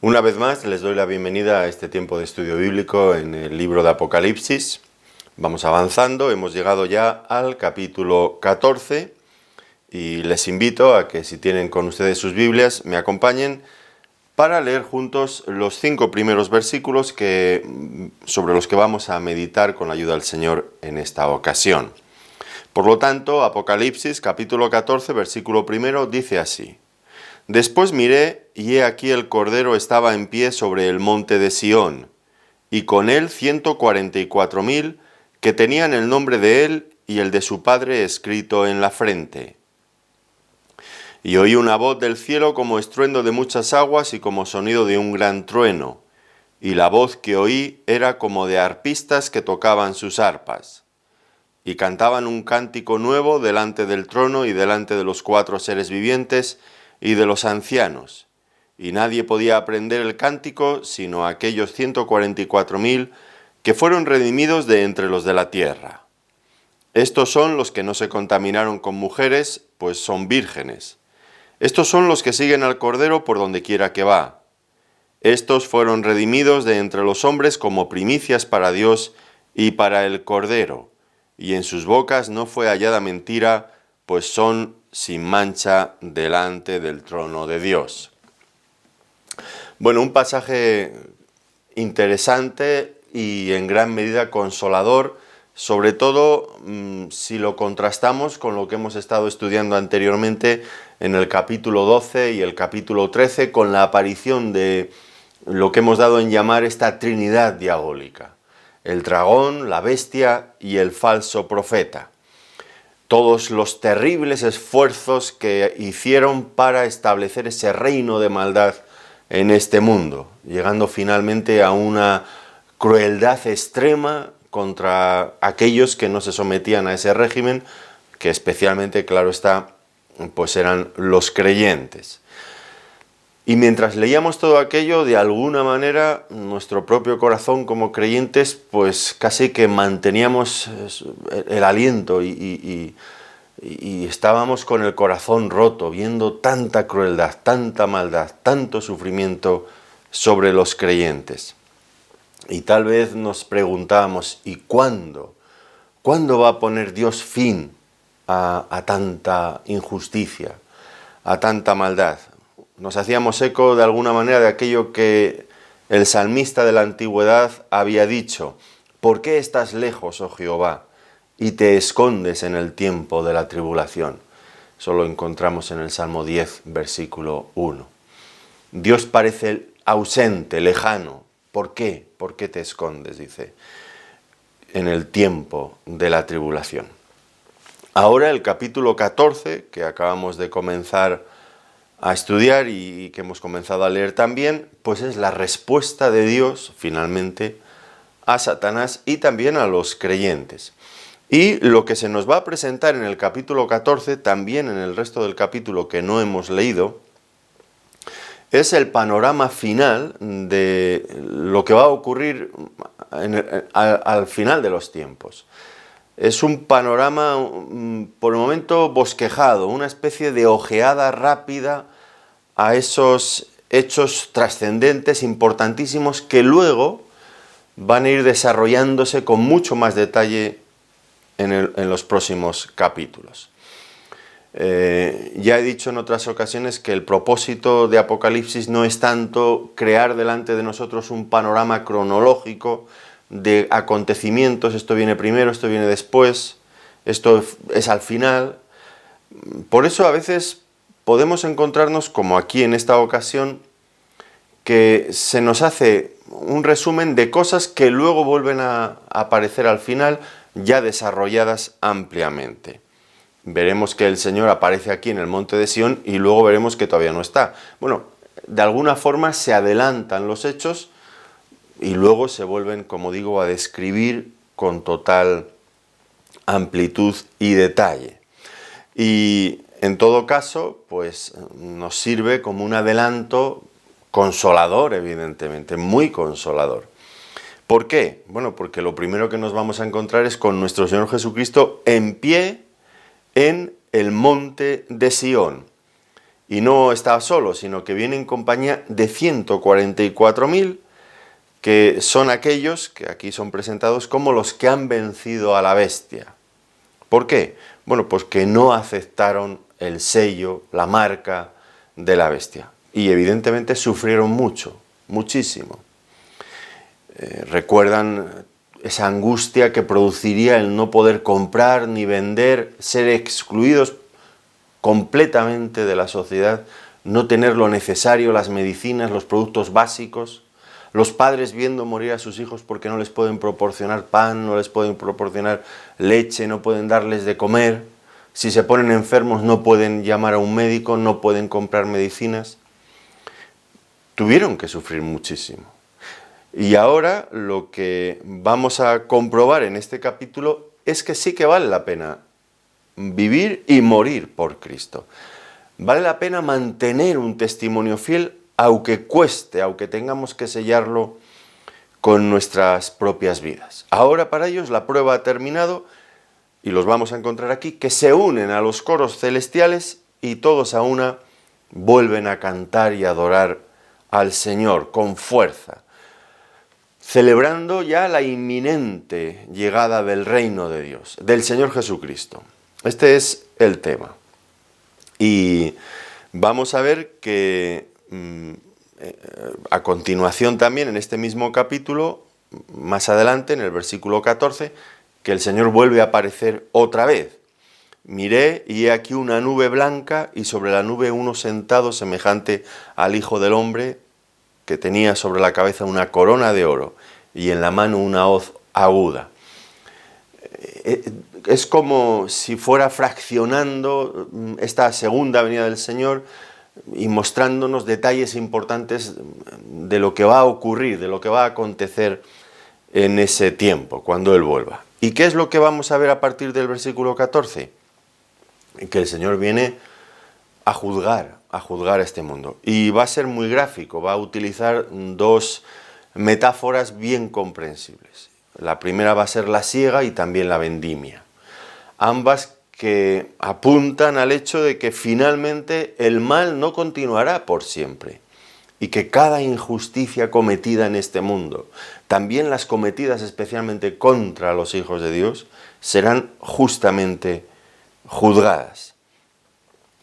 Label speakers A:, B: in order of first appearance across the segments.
A: Una vez más les doy la bienvenida a este tiempo de estudio bíblico en el libro de Apocalipsis. Vamos avanzando, hemos llegado ya al capítulo 14 y les invito a que si tienen con ustedes sus Biblias me acompañen para leer juntos los 5 primeros versículos sobre los que vamos a meditar con la ayuda del Señor en esta ocasión. Por lo tanto, Apocalipsis capítulo 14 versículo 1 dice así: Después miré, y he aquí el Cordero estaba en pie sobre el monte de Sión, y con él 144.000 que tenían el nombre de él y el de su Padre escrito en la frente. Y oí una voz del cielo como estruendo de muchas aguas y como sonido de un gran trueno, y la voz que oí era como de arpistas que tocaban sus arpas, y cantaban un cántico nuevo delante del trono y delante de los 4 seres vivientes, y de los ancianos, y nadie podía aprender el cántico sino aquellos 144.000 que fueron redimidos de entre los de la tierra. Estos son los que no se contaminaron con mujeres, pues son vírgenes. Estos son los que siguen al Cordero por donde quiera que va. Estos fueron redimidos de entre los hombres como primicias para Dios y para el Cordero, y en sus bocas no fue hallada mentira, pues son sin mancha delante del trono de Dios. Bueno, un pasaje interesante y en gran medida consolador, sobre todo si lo contrastamos con lo que hemos estado estudiando anteriormente en el capítulo 12 y el capítulo 13, con la aparición de lo que hemos dado en llamar esta Trinidad diabólica: el dragón, la bestia y el falso profeta. Todos los terribles esfuerzos que hicieron para establecer ese reino de maldad en este mundo, llegando finalmente a una crueldad extrema contra aquellos que no se sometían a ese régimen, que especialmente, claro está, pues eran los creyentes. Y mientras leíamos todo aquello, de alguna manera, nuestro propio corazón como creyentes, pues casi que manteníamos el aliento y estábamos con el corazón roto, viendo tanta crueldad, tanta maldad, tanto sufrimiento sobre los creyentes. Y tal vez nos preguntábamos, ¿y cuándo? ¿Cuándo va a poner Dios fin a tanta injusticia, a tanta maldad? Nos hacíamos eco de alguna manera de aquello que el salmista de la antigüedad había dicho: ¿por qué estás lejos, oh Jehová, y te escondes en el tiempo de la tribulación? Eso lo encontramos en el Salmo 10, versículo 1. Dios parece ausente, lejano. ¿Por qué? ¿Por qué te escondes? Dice, en el tiempo de la tribulación. Ahora el capítulo 14, que acabamos de comenzar a estudiar y que hemos comenzado a leer también, pues es la respuesta de Dios, finalmente, a Satanás y también a los creyentes. Y lo que se nos va a presentar en el capítulo 14, también en el resto del capítulo que no hemos leído, es el panorama final de lo que va a ocurrir al final de los tiempos. Es un panorama, por el momento, bosquejado, una especie de ojeada rápida a esos hechos trascendentes, importantísimos, que luego van a ir desarrollándose con mucho más detalle en los próximos capítulos. Ya he dicho en otras ocasiones que el propósito de Apocalipsis no es tanto crear delante de nosotros un panorama cronológico de acontecimientos, esto viene primero, esto viene después, esto es al final. Por eso a veces podemos encontrarnos, como aquí en esta ocasión, que se nos hace un resumen de cosas que luego vuelven a aparecer al final, ya desarrolladas ampliamente. Veremos que el Señor aparece aquí en el monte de Sión y luego veremos que todavía no está. Bueno, de alguna forma se adelantan los hechos y luego se vuelven, como digo, a describir con total amplitud y detalle. Y en todo caso, pues nos sirve como un adelanto consolador, evidentemente, muy consolador. ¿Por qué? Bueno, porque lo primero que nos vamos a encontrar es con nuestro Señor Jesucristo en pie en el monte de Sión. Y no está solo, sino que viene en compañía de 144.000, que son aquellos que aquí son presentados como los que han vencido a la bestia. ¿Por qué? Bueno, pues que no aceptaron el sello, la marca de la bestia. Y evidentemente sufrieron mucho, muchísimo. Recuerdan esa angustia que produciría el no poder comprar ni vender, ser excluidos completamente de la sociedad, no tener lo necesario, las medicinas, los productos básicos, los padres viendo morir a sus hijos porque no les pueden proporcionar pan, no les pueden proporcionar leche, no pueden darles de comer, si se ponen enfermos no pueden llamar a un médico, no pueden comprar medicinas. Tuvieron que sufrir muchísimo. Y ahora lo que vamos a comprobar en este capítulo es que sí que vale la pena vivir y morir por Cristo. Vale la pena mantener un testimonio fiel, aunque cueste, aunque tengamos que sellarlo con nuestras propias vidas. Ahora para ellos la prueba ha terminado y los vamos a encontrar aquí, que se unen a los coros celestiales y todos a una vuelven a cantar y adorar al Señor con fuerza, celebrando ya la inminente llegada del reino de Dios, del Señor Jesucristo. Este es el tema. Y vamos a ver que a continuación también en este mismo capítulo, más adelante en el versículo 14, que el Señor vuelve a aparecer otra vez. Miré y he aquí una nube blanca y sobre la nube uno sentado semejante al Hijo del Hombre, que tenía sobre la cabeza una corona de oro y en la mano una hoz aguda. Es como si fuera fraccionando esta segunda venida del Señor y mostrándonos detalles importantes de lo que va a ocurrir, de lo que va a acontecer en ese tiempo, cuando Él vuelva. ¿Y qué es lo que vamos a ver a partir del versículo 14? Que el Señor viene a juzgar este mundo. Y va a ser muy gráfico, va a utilizar dos metáforas bien comprensibles. La primera va a ser la siega y también la vendimia. Ambas que apuntan al hecho de que finalmente el mal no continuará por siempre y que cada injusticia cometida en este mundo, también las cometidas especialmente contra los hijos de Dios, serán justamente juzgadas.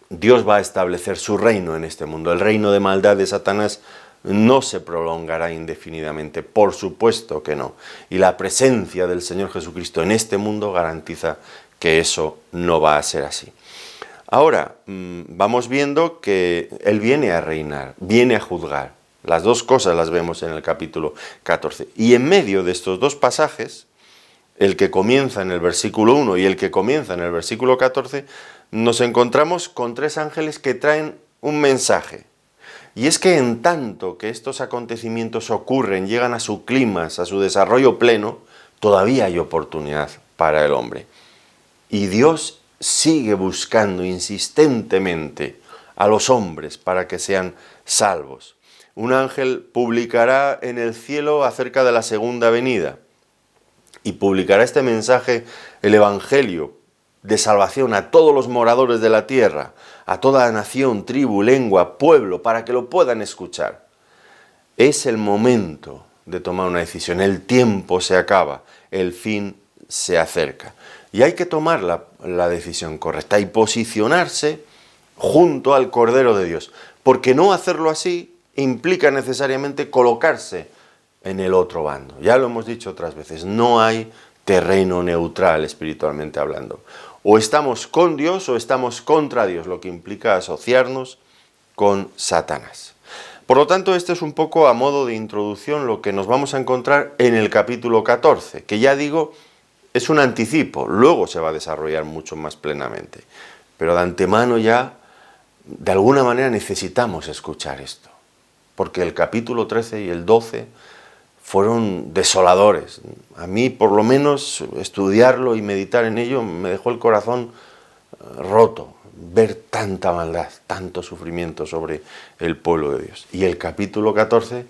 A: Dios va a establecer su reino en este mundo. El reino de maldad de Satanás no se prolongará indefinidamente, por supuesto que no. Y la presencia del Señor Jesucristo en este mundo garantiza que eso no va a ser así. Ahora, vamos viendo que Él viene a reinar, viene a juzgar. Las dos cosas las vemos en el capítulo 14. Y en medio de estos dos pasajes, el que comienza en el versículo 1 y el que comienza en el versículo 14, nos encontramos con tres ángeles que traen un mensaje. Y es que en tanto que estos acontecimientos ocurren, llegan a su clímax, a su desarrollo pleno, todavía hay oportunidad para el hombre. Y Dios sigue buscando insistentemente a los hombres para que sean salvos. Un ángel publicará en el cielo acerca de la segunda venida y publicará este mensaje, el Evangelio de salvación a todos los moradores de la tierra, a toda nación, tribu, lengua, pueblo, para que lo puedan escuchar. Es el momento de tomar una decisión, el tiempo se acaba, el fin se acerca. Y hay que tomar la decisión correcta y posicionarse junto al Cordero de Dios, porque no hacerlo así implica necesariamente colocarse en el otro bando. Ya lo hemos dicho otras veces, no hay terreno neutral espiritualmente hablando. O estamos con Dios o estamos contra Dios, lo que implica asociarnos con Satanás. Por lo tanto, este es un poco a modo de introducción lo que nos vamos a encontrar en el capítulo 14, que ya digo, es un anticipo, luego se va a desarrollar mucho más plenamente. Pero de antemano ya, de alguna manera necesitamos escuchar esto, porque el capítulo 13 y el 12 fueron desoladores. A mí, por lo menos, estudiarlo y meditar en ello me dejó el corazón roto, ver tanta maldad, tanto sufrimiento sobre el pueblo de Dios. Y el capítulo 14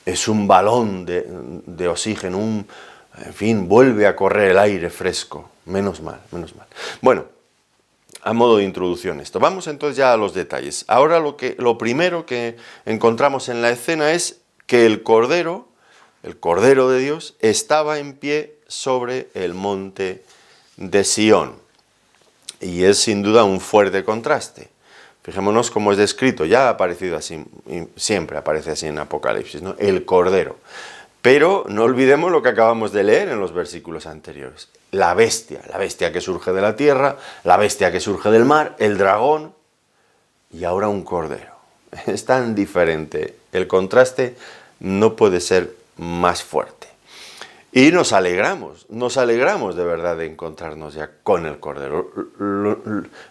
A: es un balón de oxígeno, en fin, vuelve a correr el aire fresco. Menos mal, menos mal. Bueno, a modo de introducción esto. Vamos entonces ya a los detalles. Ahora lo primero que encontramos en la escena es que el Cordero de Dios, estaba en pie sobre el monte de Sión. Y es sin duda un fuerte contraste. Fijémonos cómo es descrito, ya ha aparecido así, siempre aparece así en Apocalipsis, ¿no? El Cordero. Pero no olvidemos lo que acabamos de leer en los versículos anteriores. La bestia que surge de la tierra, la bestia que surge del mar, el dragón y ahora un cordero. Es tan diferente. El contraste no puede ser más fuerte. Y nos alegramos de verdad de encontrarnos ya con el Cordero.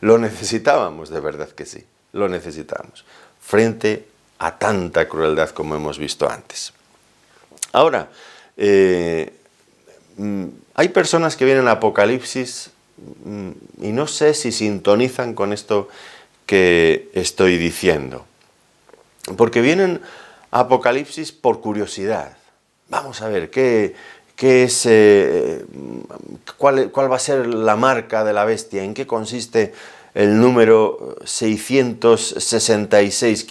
A: Lo necesitábamos, de verdad que sí, lo necesitábamos, frente a tanta crueldad como hemos visto antes. Ahora, hay personas que vienen a Apocalipsis y no sé si sintonizan con esto que estoy diciendo, porque vienen a Apocalipsis por curiosidad. Vamos a ver, ¿cuál va a ser la marca de la bestia? ¿En qué consiste el número 666?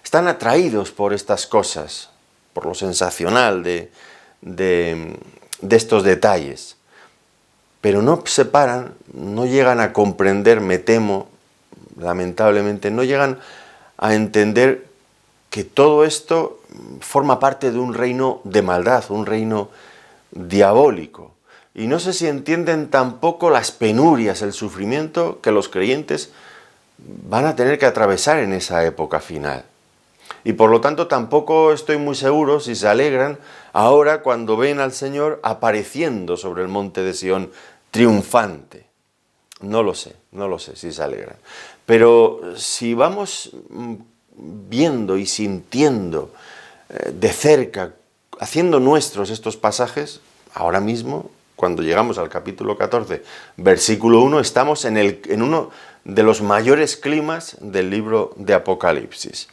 A: Están atraídos por estas cosas, por lo sensacional de estos detalles. Pero no se paran, no llegan a comprender, me temo, lamentablemente, no llegan a entender que todo esto forma parte de un reino de maldad, un reino diabólico. Y no sé si entienden tampoco las penurias, el sufrimiento que los creyentes van a tener que atravesar en esa época final. Y por lo tanto tampoco estoy muy seguro si se alegran ahora cuando ven al Señor apareciendo sobre el monte de Sión triunfante. No lo sé si se alegran. Pero si vamos viendo y sintiendo de cerca, haciendo nuestros estos pasajes, ahora mismo, cuando llegamos al capítulo 14, versículo 1, estamos en uno de los mayores climas del libro de Apocalipsis,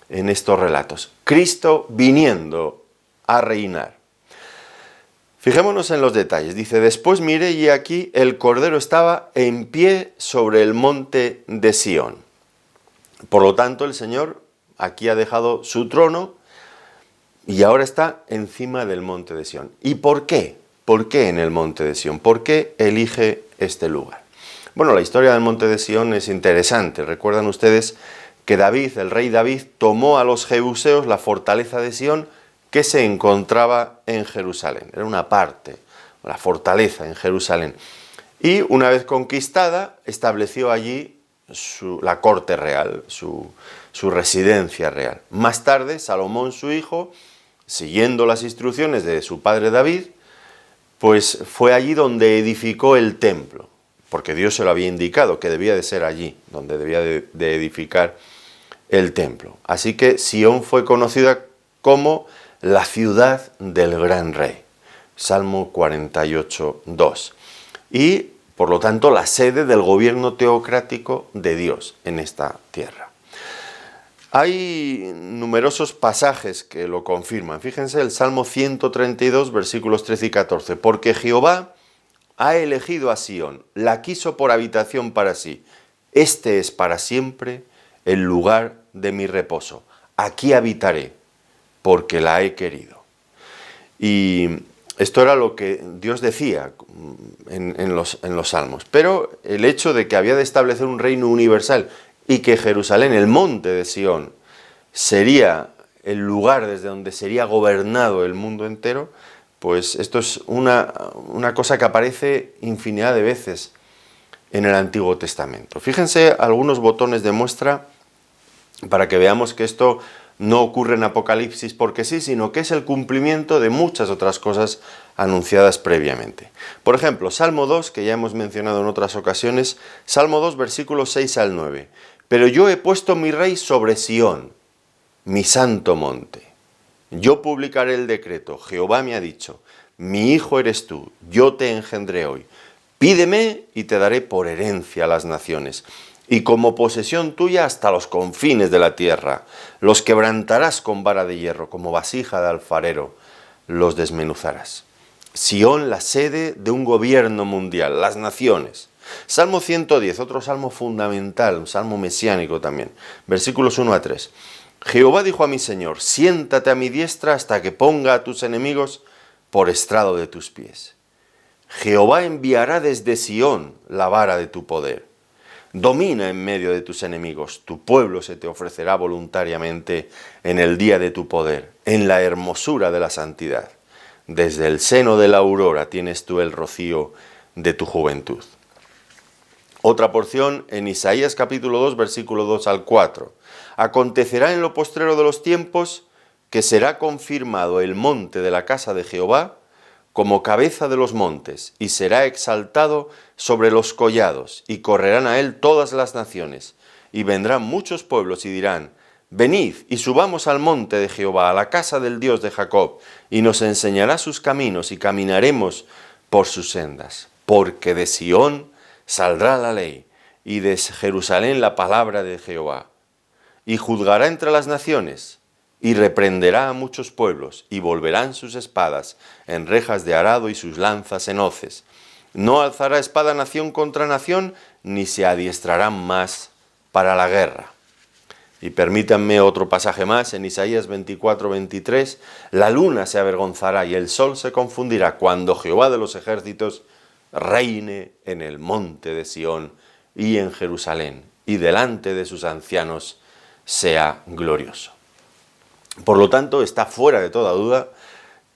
A: en estos relatos. Cristo viniendo a reinar. Fijémonos en los detalles. Dice, después miré y aquí el Cordero estaba en pie sobre el monte de Sión. Por lo tanto, el Señor aquí ha dejado su trono y ahora está encima del monte de Sión. ¿Y por qué? ¿Por qué en el monte de Sión? ¿Por qué elige este lugar? Bueno, la historia del monte de Sión es interesante. Recuerdan ustedes que David, el rey David, tomó a los jebuseos la fortaleza de Sión que se encontraba en Jerusalén. Era una parte, la fortaleza en Jerusalén. Y una vez conquistada, estableció allí la corte real, su residencia real. Más tarde, Salomón, su hijo, siguiendo las instrucciones de su padre David, pues fue allí donde edificó el templo, porque Dios se lo había indicado que debía de ser allí, donde debía de edificar el templo. Así que Sión fue conocida como la ciudad del gran rey, Salmo 48, 2. Y, por lo tanto, la sede del gobierno teocrático de Dios en esta tierra. Hay numerosos pasajes que lo confirman. Fíjense el Salmo 132, versículos 13 y 14. Porque Jehová ha elegido a Sión, la quiso por habitación para sí. Este es para siempre el lugar de mi reposo. Aquí habitaré, porque la he querido. Y esto era lo que Dios decía en los Salmos. Pero el hecho de que había de establecer un reino universal y que Jerusalén, el monte de Sión, sería el lugar desde donde sería gobernado el mundo entero, pues esto es una cosa que aparece infinidad de veces en el Antiguo Testamento. Fíjense algunos botones de muestra para que veamos que esto no ocurre en Apocalipsis porque sí, sino que es el cumplimiento de muchas otras cosas anunciadas previamente. Por ejemplo, Salmo 2, que ya hemos mencionado en otras ocasiones, Salmo 2, versículos 6 al 9. Pero yo he puesto mi rey sobre Sión, mi santo monte. Yo publicaré el decreto. Jehová me ha dicho, mi hijo eres tú, yo te engendré hoy. Pídeme y te daré por herencia a las naciones, y como posesión tuya hasta los confines de la tierra. Los quebrantarás con vara de hierro, como vasija de alfarero, los desmenuzarás. Sión, la sede de un gobierno mundial, las naciones. Salmo 110, otro salmo fundamental, un salmo mesiánico también, versículos 1 a 3. Jehová dijo a mi Señor, siéntate a mi diestra hasta que ponga a tus enemigos por estrado de tus pies. Jehová enviará desde Sión la vara de tu poder. Domina en medio de tus enemigos, tu pueblo se te ofrecerá voluntariamente en el día de tu poder, en la hermosura de la santidad. Desde el seno de la aurora tienes tú el rocío de tu juventud. Otra porción en Isaías capítulo 2, versículo 2 al 4. Acontecerá en lo postrero de los tiempos que será confirmado el monte de la casa de Jehová como cabeza de los montes, y será exaltado sobre los collados, y correrán a él todas las naciones, y vendrán muchos pueblos y dirán, venid y subamos al monte de Jehová, a la casa del Dios de Jacob, y nos enseñará sus caminos, y caminaremos por sus sendas, porque de Sión saldrá la ley, y de Jerusalén la palabra de Jehová, y juzgará entre las naciones, y reprenderá a muchos pueblos, y volverán sus espadas en rejas de arado y sus lanzas en hoces. No alzará espada nación contra nación, ni se adiestrarán más para la guerra. Y permítanme otro pasaje más, en Isaías 24, 23, la luna se avergonzará y el sol se confundirá cuando Jehová de los ejércitos reine en el monte de Sión y en Jerusalén, y delante de sus ancianos sea glorioso. Por lo tanto, está fuera de toda duda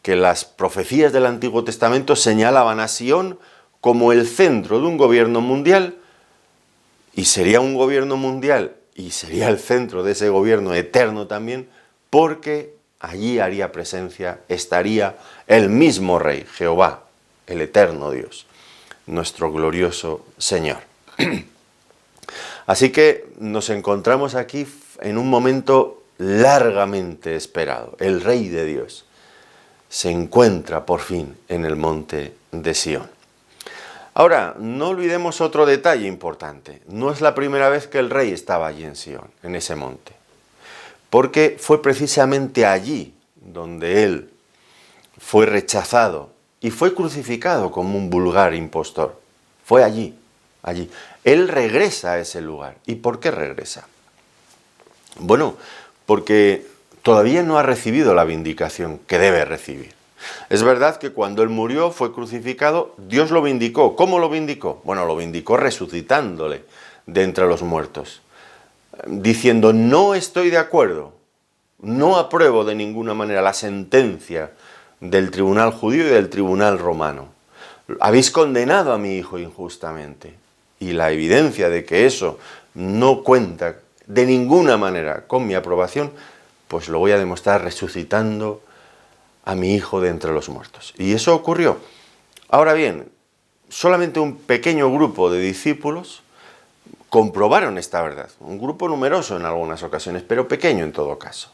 A: que las profecías del Antiguo Testamento señalaban a Sión como el centro de un gobierno mundial, y sería un gobierno mundial y sería el centro de ese gobierno eterno también, porque allí haría presencia, estaría el mismo Rey, Jehová, el eterno Dios, nuestro glorioso Señor. Así que nos encontramos aquí en un momento largamente esperado. El Rey de Dios se encuentra por fin en el monte de Sión. Ahora, no olvidemos otro detalle importante. No es la primera vez que el Rey estaba allí en Sión, en ese monte, porque fue precisamente allí donde él fue rechazado y fue crucificado como un vulgar impostor. Fue allí. Él regresa a ese lugar. ¿Y por qué regresa? Bueno, porque todavía no ha recibido la vindicación que debe recibir. Es verdad que cuando él murió, fue crucificado, Dios lo vindicó. ¿Cómo lo vindicó? Bueno, lo vindicó resucitándole de entre los muertos, diciendo, no estoy de acuerdo, no apruebo de ninguna manera la sentencia del tribunal judío y del tribunal romano. Habéis condenado a mi hijo injustamente, y la evidencia de que eso no cuenta de ninguna manera con mi aprobación, pues lo voy a demostrar resucitando a mi hijo de entre los muertos. Y eso ocurrió. Ahora bien, solamente un pequeño grupo de discípulos comprobaron esta verdad. Un grupo numeroso en algunas ocasiones, pero pequeño en todo caso.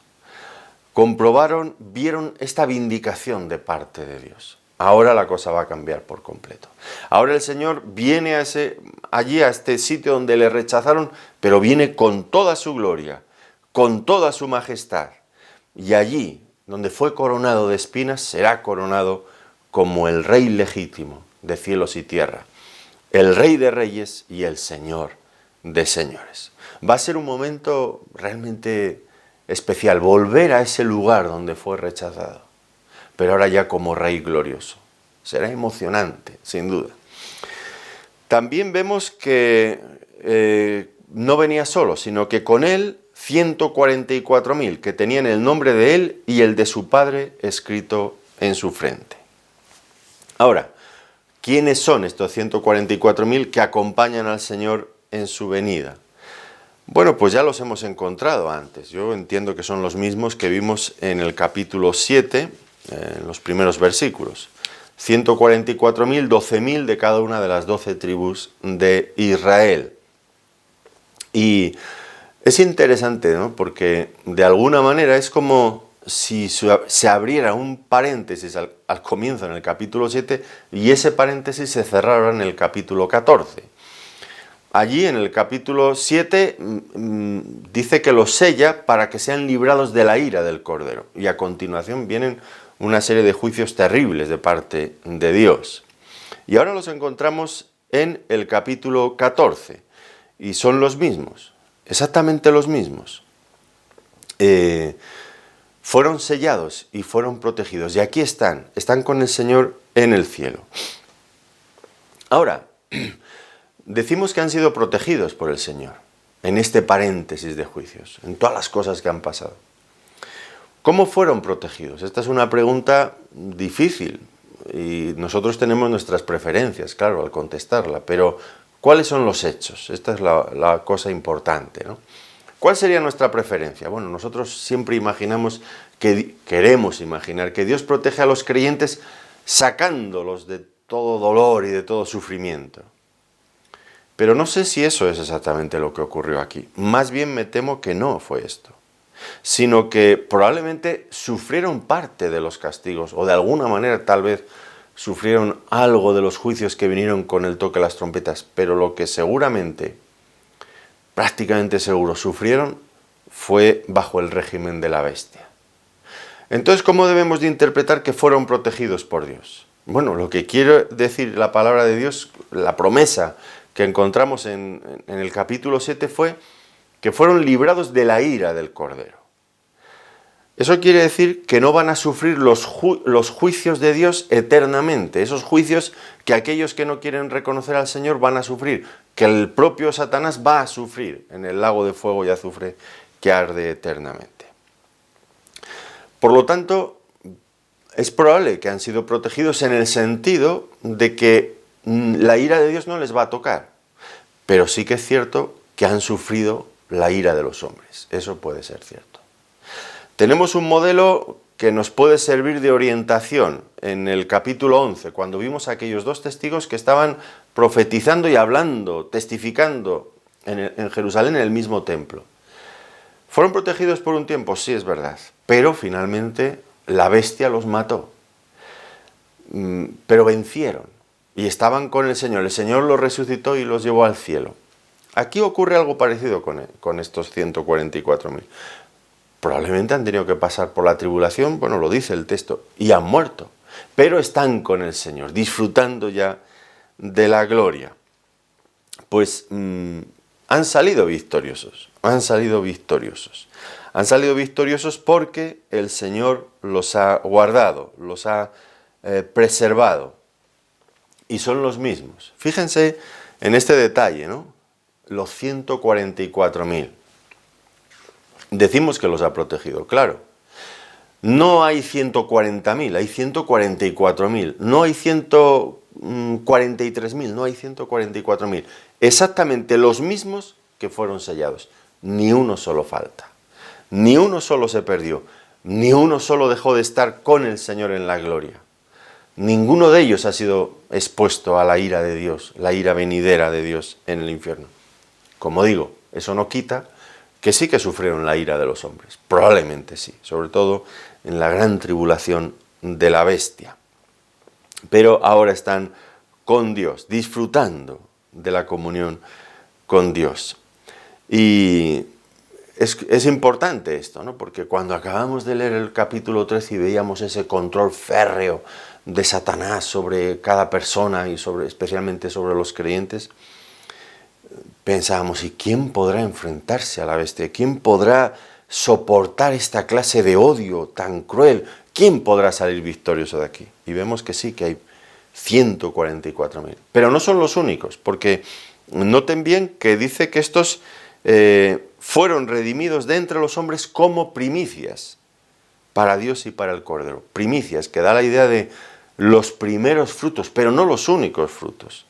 A: Vieron esta vindicación de parte de Dios. Ahora la cosa va a cambiar por completo. Ahora el Señor viene allí a este sitio donde le rechazaron, pero viene con toda su gloria, con toda su majestad. Y allí, donde fue coronado de espinas, será coronado como el Rey legítimo de cielos y tierra, el Rey de reyes y el Señor de señores. Va a ser un momento realmente especial, volver a ese lugar donde fue rechazado, pero ahora ya como Rey glorioso. Será emocionante, sin duda. También vemos que no venía solo, sino que con él 144.000 que tenían el nombre de él y el de su padre escrito en su frente. Ahora, ¿quiénes son estos 144.000 que acompañan al Señor en su venida? Bueno, pues ya los hemos encontrado antes. Yo entiendo que son los mismos que vimos en el capítulo 7, en los primeros versículos. 144.000, 12.000 de cada una de las 12 tribus de Israel. Y es interesante, ¿no? Porque de alguna manera es como si se abriera un paréntesis al comienzo en el capítulo 7 y ese paréntesis se cerrara en el capítulo 14. Allí en el capítulo 7 dice que los sella para que sean librados de la ira del Cordero. Y a continuación vienen una serie de juicios terribles de parte de Dios. Y ahora los encontramos en el capítulo 14. Y son los mismos, exactamente los mismos. Fueron sellados y fueron protegidos. Y aquí están con el Señor en el cielo. Ahora, decimos que han sido protegidos por el Señor, en este paréntesis de juicios, en todas las cosas que han pasado. ¿Cómo fueron protegidos? Esta es una pregunta difícil y nosotros tenemos nuestras preferencias, claro, al contestarla, pero ¿cuáles son los hechos? Esta es la cosa importante, ¿no? ¿Cuál sería nuestra preferencia? Bueno, nosotros siempre queremos imaginar que Dios protege a los creyentes sacándolos de todo dolor y de todo sufrimiento. Pero no sé si eso es exactamente lo que ocurrió aquí. Más bien me temo que no fue esto, sino que probablemente sufrieron parte de los castigos, o de alguna manera tal vez sufrieron algo de los juicios que vinieron con el toque de las trompetas, pero lo que seguramente, prácticamente seguro, sufrieron fue bajo el régimen de la bestia. Entonces, ¿cómo debemos de interpretar que fueron protegidos por Dios? Bueno, lo que quiere decir la palabra de Dios, la promesa que encontramos en el capítulo 7 fue que fueron librados de la ira del Cordero. Eso quiere decir que no van a sufrir los juicios de Dios eternamente, esos juicios que aquellos que no quieren reconocer al Señor van a sufrir, que el propio Satanás va a sufrir en el lago de fuego y azufre que arde eternamente. Por lo tanto, es probable que han sido protegidos en el sentido de que la ira de Dios no les va a tocar, pero sí que es cierto que han sufrido la ira de los hombres, eso puede ser cierto. Tenemos un modelo que nos puede servir de orientación en el capítulo 11, cuando vimos a aquellos dos testigos que estaban profetizando y hablando, testificando en Jerusalén en el mismo templo. ¿Fueron protegidos por un tiempo? Sí, es verdad, pero finalmente la bestia los mató. Pero vencieron y estaban con el Señor los resucitó y los llevó al cielo. Aquí ocurre algo parecido con estos 144.000. Probablemente han tenido que pasar por la tribulación, bueno, lo dice el texto, y han muerto, pero están con el Señor, disfrutando ya de la gloria. Pues han salido victoriosos, porque el Señor los ha guardado, los ha preservado, y son los mismos. Fíjense en este detalle, ¿no? Los 144.000. Decimos que los ha protegido, claro. No hay 140.000, hay 144.000. No hay 143.000, no hay 144.000. Exactamente los mismos que fueron sellados. Ni uno solo falta. Ni uno solo se perdió. Ni uno solo dejó de estar con el Señor en la gloria. Ninguno de ellos ha sido expuesto a la ira de Dios, la ira venidera de Dios en el infierno. Como digo, eso no quita que sí que sufrieron la ira de los hombres, probablemente sí, sobre todo en la gran tribulación de la bestia. Pero ahora están con Dios, disfrutando de la comunión con Dios. Y es importante esto, ¿no? Porque cuando acabamos de leer el capítulo 13 y veíamos ese control férreo de Satanás sobre cada persona y especialmente sobre los creyentes, pensábamos, ¿y quién podrá enfrentarse a la bestia? ¿Quién podrá soportar esta clase de odio tan cruel? ¿Quién podrá salir victorioso de aquí? Y vemos que sí, que hay 144.000. Pero no son los únicos, porque noten bien que dice que estos fueron redimidos de entre los hombres como primicias para Dios y para el Cordero. Primicias, que da la idea de los primeros frutos, pero no los únicos frutos.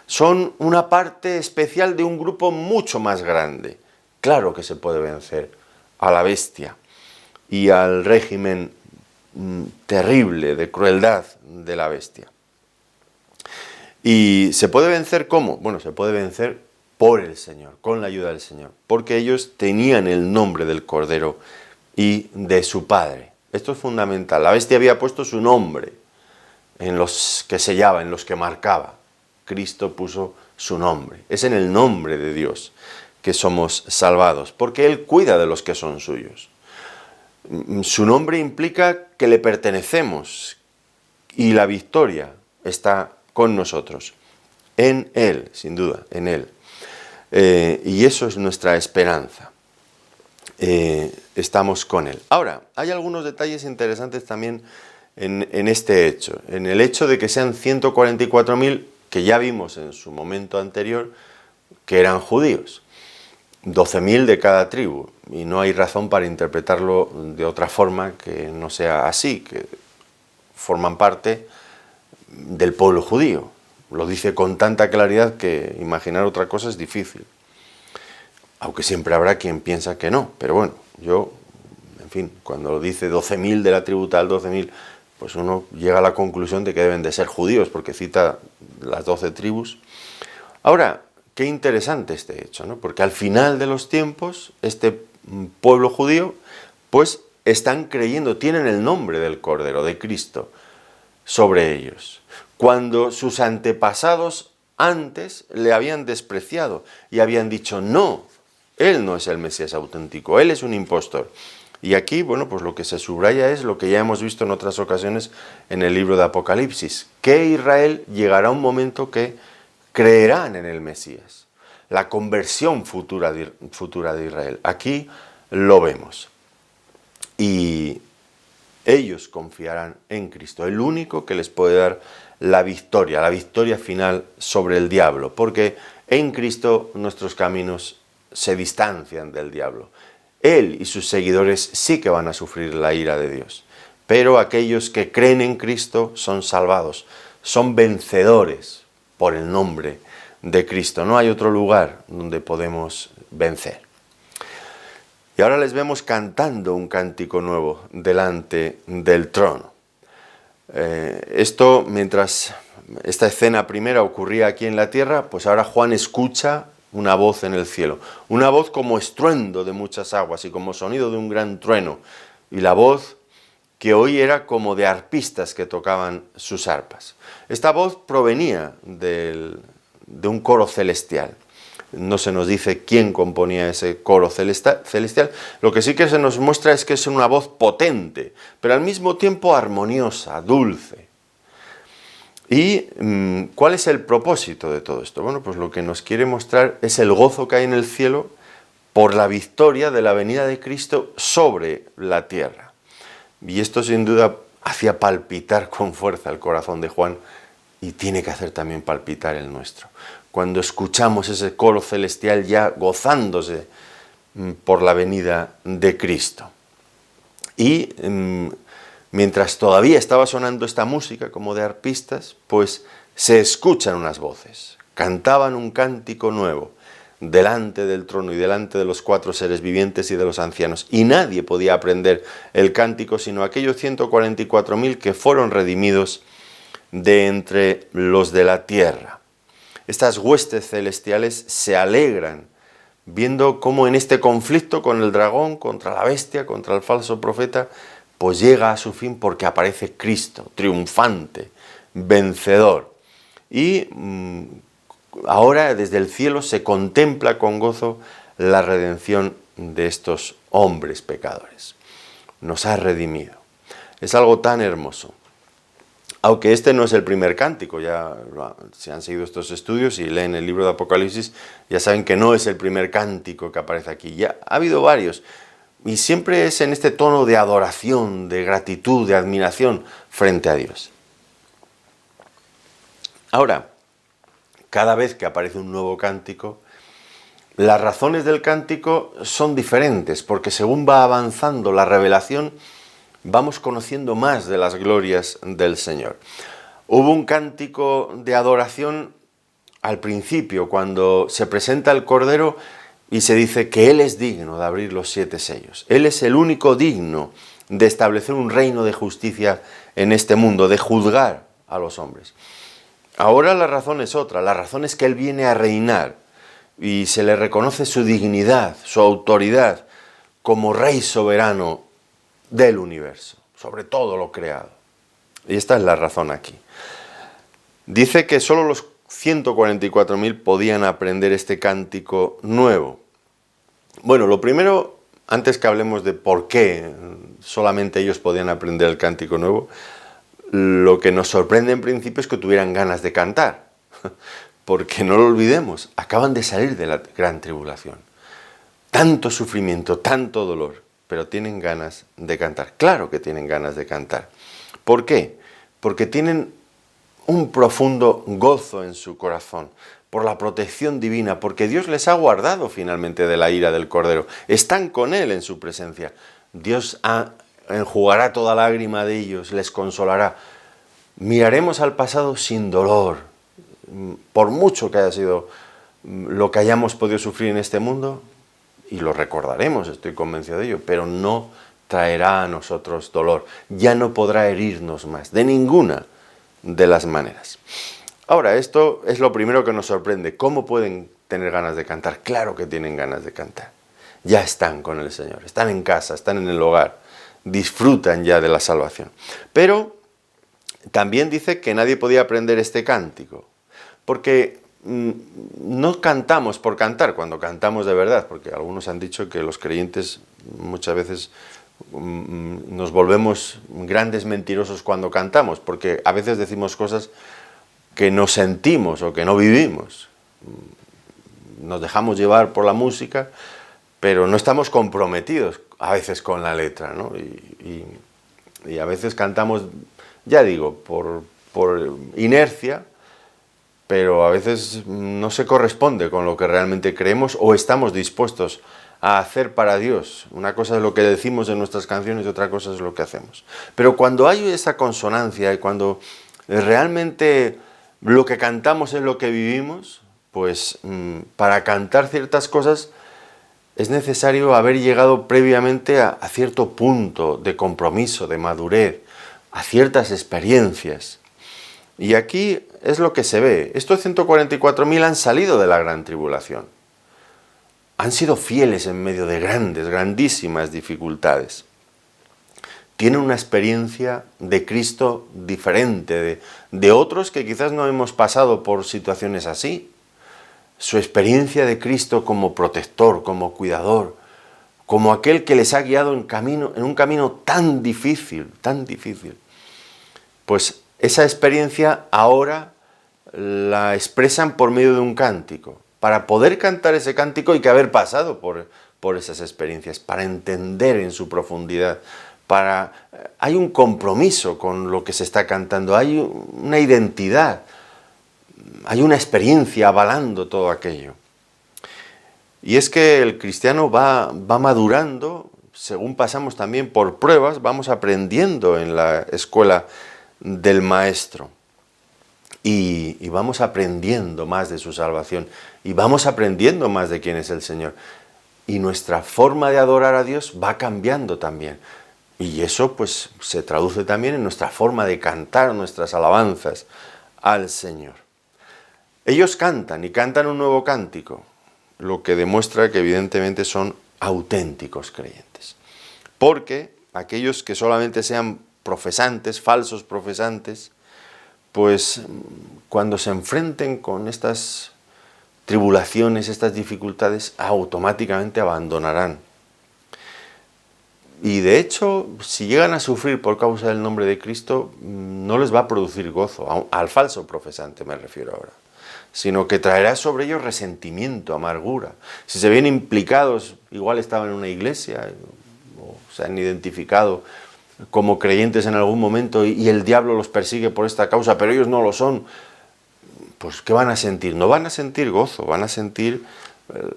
A: Son una parte especial de un grupo mucho más grande. Claro que se puede vencer a la bestia y al régimen terrible de crueldad de la bestia. ¿Y se puede vencer cómo? Bueno, se puede vencer por el Señor, con la ayuda del Señor, porque ellos tenían el nombre del Cordero y de su Padre. Esto es fundamental. La bestia había puesto su nombre en los que sellaba, en los que marcaba. Cristo puso su nombre. Es en el nombre de Dios que somos salvados, porque Él cuida de los que son suyos. Su nombre implica que le pertenecemos y la victoria está con nosotros. en Él, sin duda, en Él. Y eso es nuestra esperanza. Estamos con Él. Ahora, hay algunos detalles interesantes también en este hecho. En el hecho de que sean 144.000, que ya vimos en su momento anterior, que eran judíos. 12.000 de cada tribu. Y no hay razón para interpretarlo de otra forma que no sea así, que forman parte del pueblo judío. Lo dice con tanta claridad que imaginar otra cosa es difícil. Aunque siempre habrá quien piensa que no, pero bueno, yo, en fin, cuando dice 12.000 de la tribu tal, 12.000, pues uno llega a la conclusión de que deben de ser judíos, porque cita las 12 tribus. Ahora, qué interesante este hecho, ¿no? Porque al final de los tiempos, este pueblo judío, pues están creyendo, tienen el nombre del Cordero, de Cristo, sobre ellos. Cuando sus antepasados antes le habían despreciado y habían dicho, no, Él no es el Mesías auténtico, Él es un impostor. Y aquí, bueno, pues lo que se subraya es lo que ya hemos visto en otras ocasiones en el libro de Apocalipsis, que Israel llegará un momento que creerán en el Mesías, la conversión futura de Israel. Aquí lo vemos. Y ellos confiarán en Cristo, el único que les puede dar la victoria final sobre el diablo, porque en Cristo nuestros caminos se distancian del diablo. Él y sus seguidores sí que van a sufrir la ira de Dios, pero aquellos que creen en Cristo son salvados, son vencedores por el nombre de Cristo. No hay otro lugar donde podemos vencer. Y ahora les vemos cantando un cántico nuevo delante del trono. Esto, mientras esta escena primera ocurría aquí en la tierra, pues ahora Juan escucha una voz en el cielo. Una voz como estruendo de muchas aguas y como sonido de un gran trueno. Y la voz que hoy era como de arpistas que tocaban sus arpas. Esta voz provenía de un coro celestial. No se nos dice quién componía ese coro celestial. Lo que sí que se nos muestra es que es una voz potente, pero al mismo tiempo armoniosa, dulce. ¿Y cuál es el propósito de todo esto? Bueno, pues lo que nos quiere mostrar es el gozo que hay en el cielo por la victoria de la venida de Cristo sobre la tierra. Y esto sin duda hacía palpitar con fuerza el corazón de Juan y tiene que hacer también palpitar el nuestro. Cuando escuchamos ese coro celestial ya gozándose por la venida de Cristo. Y mientras todavía estaba sonando esta música como de arpistas, pues se escuchan unas voces. Cantaban un cántico nuevo delante del trono y delante de los 4 seres vivientes y de los ancianos. Y nadie podía aprender el cántico sino aquellos 144.000 que fueron redimidos de entre los de la tierra. Estas huestes celestiales se alegran viendo cómo en este conflicto con el dragón, contra la bestia, contra el falso profeta, pues llega a su fin porque aparece Cristo, triunfante, vencedor. Y ahora desde el cielo se contempla con gozo la redención de estos hombres pecadores. Nos ha redimido. Es algo tan hermoso. Aunque este no es el primer cántico, ya si han seguido estos estudios y leen el libro de Apocalipsis, ya saben que no es el primer cántico que aparece aquí. Ya ha habido varios. Y siempre es en este tono de adoración, de gratitud, de admiración frente a Dios. Ahora, cada vez que aparece un nuevo cántico, las razones del cántico son diferentes, porque según va avanzando la revelación, vamos conociendo más de las glorias del Señor. Hubo un cántico de adoración al principio, cuando se presenta el Cordero y se dice que Él es digno de abrir los 7 sellos. Él es el único digno de establecer un reino de justicia en este mundo, de juzgar a los hombres. Ahora la razón es otra, la razón es que Él viene a reinar y se le reconoce su dignidad, su autoridad como Rey soberano del universo, sobre todo lo creado. Y esta es la razón aquí. Dice que solo los 144.000 podían aprender este cántico nuevo. Bueno, lo primero, antes que hablemos de por qué solamente ellos podían aprender el cántico nuevo, lo que nos sorprende en principio es que tuvieran ganas de cantar. porque no lo olvidemos, acaban de salir de la gran tribulación. Tanto sufrimiento, tanto dolor, pero tienen ganas de cantar. Claro que tienen ganas de cantar. ¿Por qué? Porque tienen un profundo gozo en su corazón, por la protección divina, porque Dios les ha guardado finalmente de la ira del Cordero. Están con Él en su presencia. Dios enjugará toda lágrima de ellos, les consolará. Miraremos al pasado sin dolor, por mucho que haya sido lo que hayamos podido sufrir en este mundo, y lo recordaremos, estoy convencido de ello, pero no traerá a nosotros dolor. Ya no podrá herirnos más, de ninguna de las maneras. Ahora, esto es lo primero que nos sorprende. ¿Cómo pueden tener ganas de cantar? Claro que tienen ganas de cantar. Ya están con el Señor, están en casa, están en el hogar, disfrutan ya de la salvación. Pero también dice que nadie podía aprender este cántico, porque no cantamos por cantar, cuando cantamos de verdad, porque algunos han dicho que los creyentes muchas veces nos volvemos grandes mentirosos cuando cantamos, porque a veces decimos cosas que no sentimos o que no vivimos. Nos dejamos llevar por la música, pero no estamos comprometidos a veces con la letra, ¿no? Y a veces cantamos, ya digo, por inercia, pero a veces no se corresponde con lo que realmente creemos o estamos dispuestos a hacer para Dios. Una cosa es lo que decimos en nuestras canciones y otra cosa es lo que hacemos. Pero cuando hay esa consonancia y cuando realmente lo que cantamos es lo que vivimos, pues para cantar ciertas cosas es necesario haber llegado previamente a cierto punto de compromiso, de madurez, a ciertas experiencias. Y aquí es lo que se ve. Estos 144.000 han salido de la gran tribulación. Han sido fieles en medio de grandísimas dificultades. Tienen una experiencia de Cristo diferente de otros que quizás no hemos pasado por situaciones así. Su experiencia de Cristo como protector, como cuidador, como aquel que les ha guiado en un camino tan difícil, pues esa experiencia ahora la expresan por medio de un cántico. Para poder cantar ese cántico hay que haber pasado por esas experiencias, para entender en su profundidad. Hay un compromiso con lo que se está cantando, hay una identidad, hay una experiencia avalando todo aquello. Y es que el cristiano va madurando, según pasamos también por pruebas, vamos aprendiendo en la escuela del Maestro. Y vamos aprendiendo más de su salvación, y vamos aprendiendo más de quién es el Señor. Y nuestra forma de adorar a Dios va cambiando también. Y eso pues se traduce también en nuestra forma de cantar nuestras alabanzas al Señor. Ellos cantan y cantan un nuevo cántico, lo que demuestra que evidentemente son auténticos creyentes. Porque aquellos que solamente sean profesantes, falsos profesantes, pues cuando se enfrenten con estas tribulaciones, estas dificultades, automáticamente abandonarán. Y de hecho, si llegan a sufrir por causa del nombre de Cristo, no les va a producir gozo, al falso profesante me refiero ahora, sino que traerá sobre ellos resentimiento, amargura. Si se ven implicados, igual estaban en una iglesia, o se han identificado como creyentes en algún momento y el diablo los persigue por esta causa, pero ellos no lo son, pues ¿qué van a sentir? No van a sentir gozo, van a sentir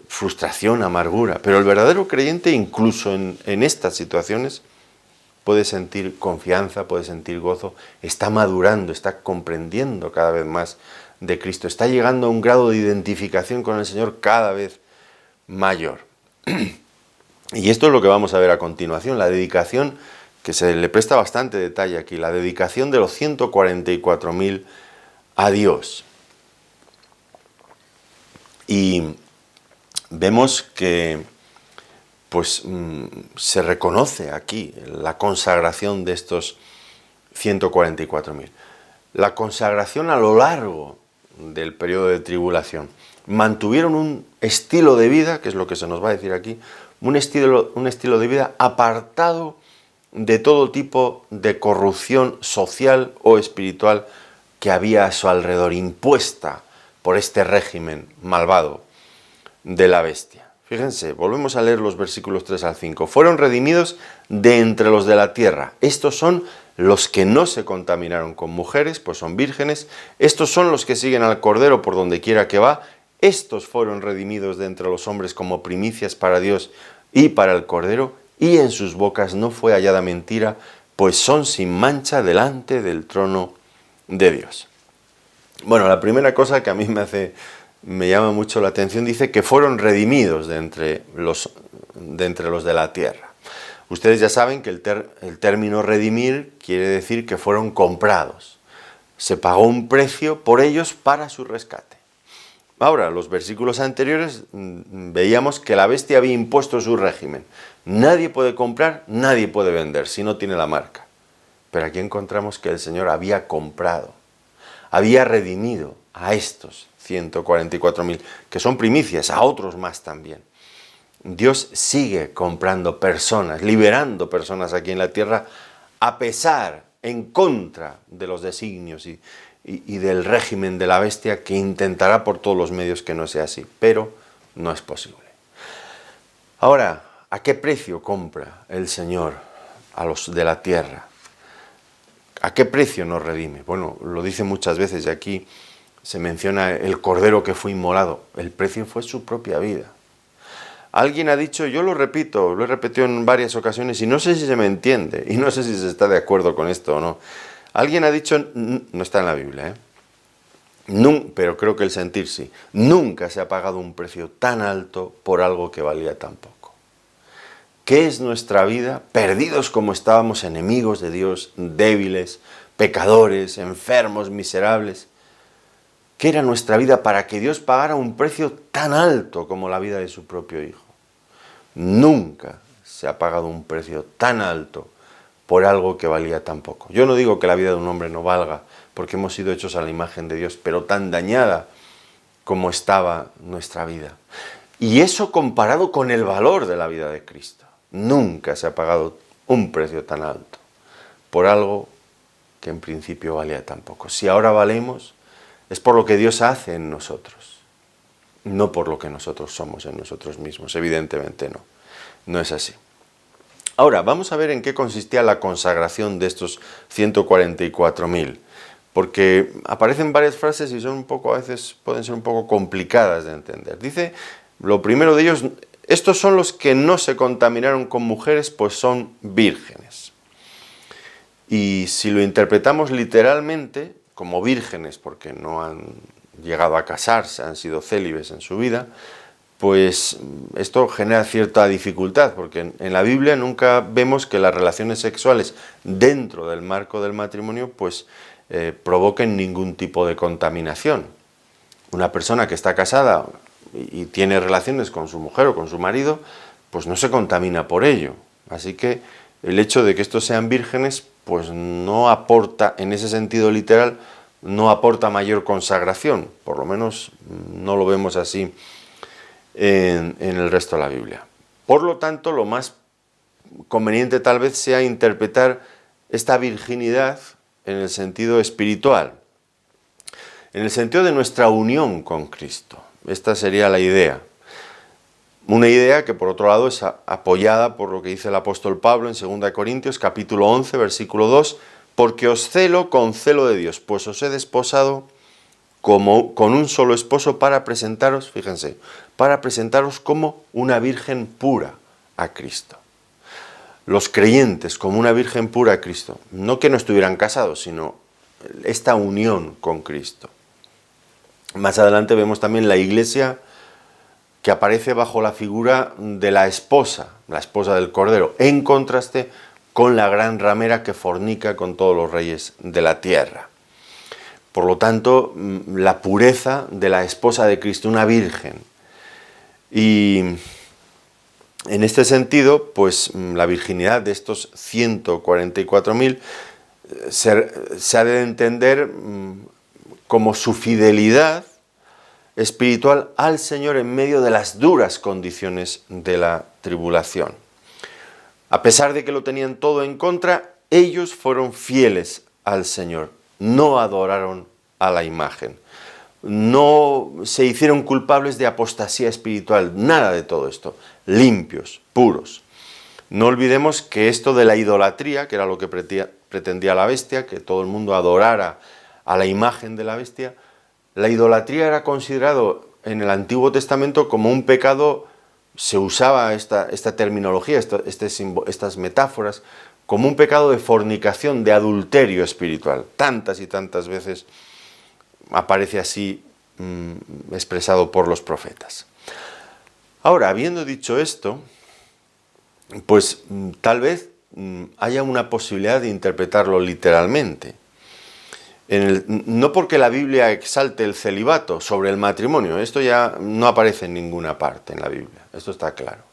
A: frustración, amargura. Pero el verdadero creyente, incluso en estas situaciones, puede sentir confianza, puede sentir gozo, está madurando, está comprendiendo cada vez más de Cristo, está llegando a un grado de identificación con el Señor cada vez mayor. Y esto es lo que vamos a ver a continuación, la dedicación, que se le presta bastante detalle aquí, la dedicación de los 144.000 a Dios. Y vemos que pues se reconoce aquí la consagración de estos 144.000. La consagración a lo largo del periodo de tribulación. Mantuvieron un estilo de vida, que es lo que se nos va a decir aquí, un estilo de vida apartado de todo tipo de corrupción social o espiritual que había a su alrededor, impuesta por este régimen malvado de la bestia. Fíjense, volvemos a leer los versículos 3 al 5. Fueron redimidos de entre los de la tierra. Estos son los que no se contaminaron con mujeres, pues son vírgenes. Estos son los que siguen al Cordero por donde quiera que va. Estos fueron redimidos de entre los hombres como primicias para Dios y para el Cordero. Y en sus bocas no fue hallada mentira, pues son sin mancha delante del trono de Dios. Bueno, la primera cosa que a mí me llama mucho la atención, dice que fueron redimidos de entre los de la tierra. Ustedes ya saben que el término redimir quiere decir que fueron comprados. Se pagó un precio por ellos para su rescate. Ahora, los versículos anteriores veíamos que la bestia había impuesto su régimen. Nadie puede comprar, nadie puede vender si no tiene la marca. Pero aquí encontramos que el Señor había comprado, había redimido a estos 144.000, que son primicias, a otros más también. Dios sigue comprando personas, liberando personas aquí en la tierra, a pesar, en contra de los designios y del régimen de la bestia, que intentará por todos los medios que no sea así, pero no es posible. Ahora, ¿a qué precio compra el Señor a los de la tierra? ¿A qué precio nos redime? Bueno, lo dice muchas veces y aquí se menciona el cordero que fue inmolado. El precio fue su propia vida. Alguien ha dicho, yo lo repito, lo he repetido en varias ocasiones y no sé si se me entiende y no sé si se está de acuerdo con esto o no. Alguien ha dicho, no está en la Biblia, pero creo que el sentir sí, nunca se ha pagado un precio tan alto por algo que valía tan poco. ¿Qué es nuestra vida? Perdidos como estábamos, enemigos de Dios, débiles, pecadores, enfermos, miserables. ¿Qué era nuestra vida para que Dios pagara un precio tan alto como la vida de su propio Hijo? Nunca se ha pagado un precio tan alto por algo que valía tan poco. Yo no digo que la vida de un hombre no valga, porque hemos sido hechos a la imagen de Dios, pero tan dañada como estaba nuestra vida. Y eso comparado con el valor de la vida de Cristo. Nunca se ha pagado un precio tan alto por algo que en principio valía tan poco. Si ahora valemos, es por lo que Dios hace en nosotros, no por lo que nosotros somos en nosotros mismos. Evidentemente no, no es así. Ahora, vamos a ver en qué consistía la consagración de estos 144.000, porque aparecen varias frases y son un poco, a veces pueden ser un poco complicadas de entender. Dice, lo primero de ellos, estos son los que no se contaminaron con mujeres, pues son vírgenes. Y si lo interpretamos literalmente, como vírgenes, porque no han llegado a casarse, han sido célibes en su vida, pues esto genera cierta dificultad, porque en la Biblia nunca vemos que las relaciones sexuales dentro del marco del matrimonio pues provoquen ningún tipo de contaminación. Una persona que está casada y tiene relaciones con su mujer o con su marido, pues no se contamina por ello. Así que el hecho de que estos sean vírgenes pues no aporta, en ese sentido literal, no aporta mayor consagración, por lo menos no lo vemos así en el resto de la Biblia. Por lo tanto, lo más conveniente tal vez sea interpretar esta virginidad en el sentido espiritual, en el sentido de nuestra unión con Cristo. Esta sería la idea. Una idea que por otro lado es apoyada por lo que dice el apóstol Pablo en 2 Corintios capítulo 11 versículo 2, porque os celo con celo de Dios, pues os he desposado con un solo esposo para presentaros, fíjense, para presentaros como una virgen pura a Cristo. Los creyentes como una virgen pura a Cristo, no que no estuvieran casados, sino esta unión con Cristo. Más adelante vemos también la iglesia que aparece bajo la figura de la esposa del Cordero, en contraste con la gran ramera que fornica con todos los reyes de la tierra. Por lo tanto, la pureza de la esposa de Cristo, una virgen. Y en este sentido, pues la virginidad de estos 144.000 se ha de entender como su fidelidad espiritual al Señor en medio de las duras condiciones de la tribulación. A pesar de que lo tenían todo en contra, ellos fueron fieles al Señor, no adoraron a la imagen. no se hicieron culpables de apostasía espiritual, nada de todo esto, limpios, puros. No olvidemos que esto de la idolatría, que era lo que pretendía la bestia, que todo el mundo adorara a la imagen de la bestia, la idolatría era considerado en el Antiguo Testamento como un pecado. Se usaba esta terminología, estas metáforas, como un pecado de fornicación, de adulterio espiritual. Tantas y tantas veces aparece así expresado por los profetas. Ahora, habiendo dicho esto, pues tal vez haya una posibilidad de interpretarlo literalmente. No porque la Biblia exalte el celibato sobre el matrimonio, esto ya no aparece en ninguna parte en la Biblia, esto está claro.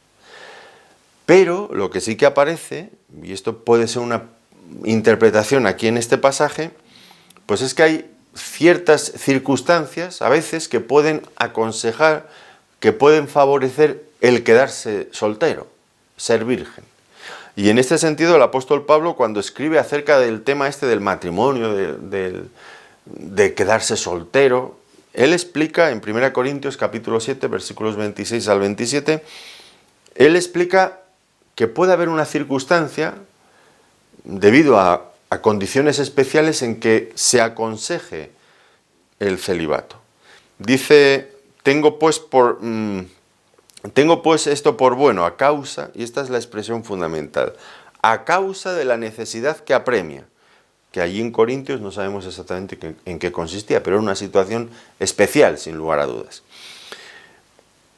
A: Pero lo que sí que aparece, y esto puede ser una interpretación aquí en este pasaje, pues es que hay ciertas circunstancias a veces que pueden aconsejar, que pueden favorecer el quedarse soltero, ser virgen. Y en este sentido el apóstol Pablo, cuando escribe acerca del tema este del matrimonio, de quedarse soltero, él explica en 1 Corintios capítulo 7, versículos 26 al 27, él explica que puede haber una circunstancia, debido a condiciones especiales, en que se aconseje el celibato. Dice, tengo pues esto por bueno, a causa, y esta es la expresión fundamental, a causa de la necesidad que apremia, que allí en Corintios no sabemos exactamente en qué consistía, pero era una situación especial, sin lugar a dudas.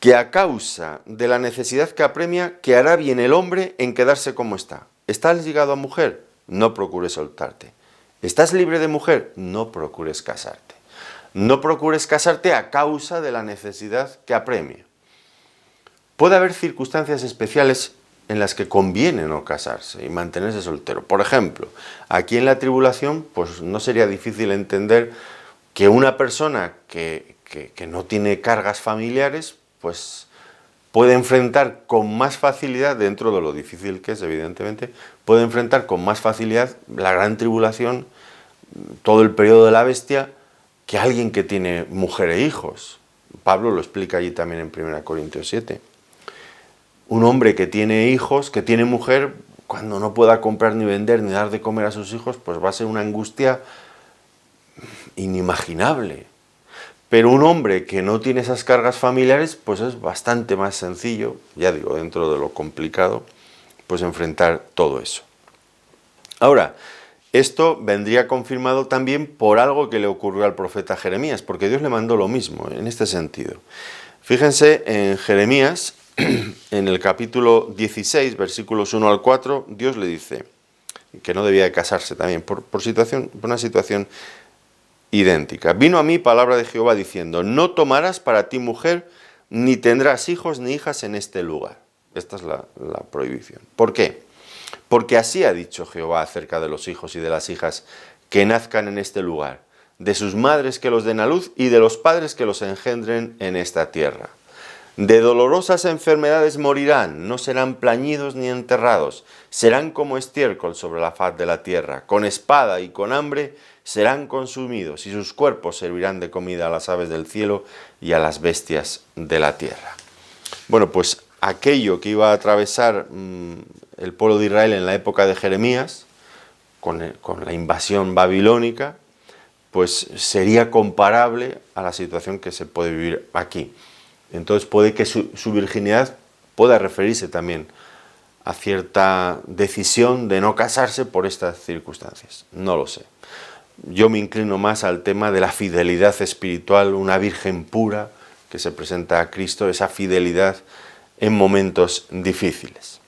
A: Que a causa de la necesidad que apremia, que hará bien el hombre en quedarse como está. ¿Estás ligado a mujer? No procures soltarte. ¿Estás libre de mujer? No procures casarte. No procures casarte a causa de la necesidad que apremia. Puede haber circunstancias especiales en las que conviene no casarse y mantenerse soltero. Por ejemplo, aquí en la tribulación, pues no sería difícil entender que una persona que no tiene cargas familiares, pues puede enfrentar con más facilidad, dentro de lo difícil que es, evidentemente, puede enfrentar con más facilidad la gran tribulación, todo el periodo de la bestia, que alguien que tiene mujer e hijos. Pablo lo explica allí también en 1 Corintios 7. Un hombre que tiene hijos, que tiene mujer, cuando no pueda comprar ni vender ni dar de comer a sus hijos, pues va a ser una angustia inimaginable. Pero un hombre que no tiene esas cargas familiares, pues es bastante más sencillo, ya digo, dentro de lo complicado, pues enfrentar todo eso. Ahora, esto vendría confirmado también por algo que le ocurrió al profeta Jeremías, porque Dios le mandó lo mismo en este sentido. Fíjense en Jeremías, en el capítulo 16, versículos 1 al 4, Dios le dice que no debía de casarse también, por una situación idéntica. Vino a mí palabra de Jehová diciendo, no tomarás para ti mujer, ni tendrás hijos ni hijas en este lugar. Esta es la prohibición. ¿Por qué? Porque así ha dicho Jehová acerca de los hijos y de las hijas que nazcan en este lugar, de sus madres que los den a luz y de los padres que los engendren en esta tierra. De dolorosas enfermedades morirán, no serán plañidos ni enterrados, serán como estiércol sobre la faz de la tierra, con espada y con hambre serán consumidos, y sus cuerpos servirán de comida a las aves del cielo y a las bestias de la tierra. Bueno, pues aquello que iba a atravesar el pueblo de Israel en la época de Jeremías, con la invasión babilónica, pues sería comparable a la situación que se puede vivir aquí. Entonces puede que su virginidad pueda referirse también a cierta decisión de no casarse por estas circunstancias. No lo sé. Yo me inclino más al tema de la fidelidad espiritual, una virgen pura que se presenta a Cristo, esa fidelidad en momentos difíciles.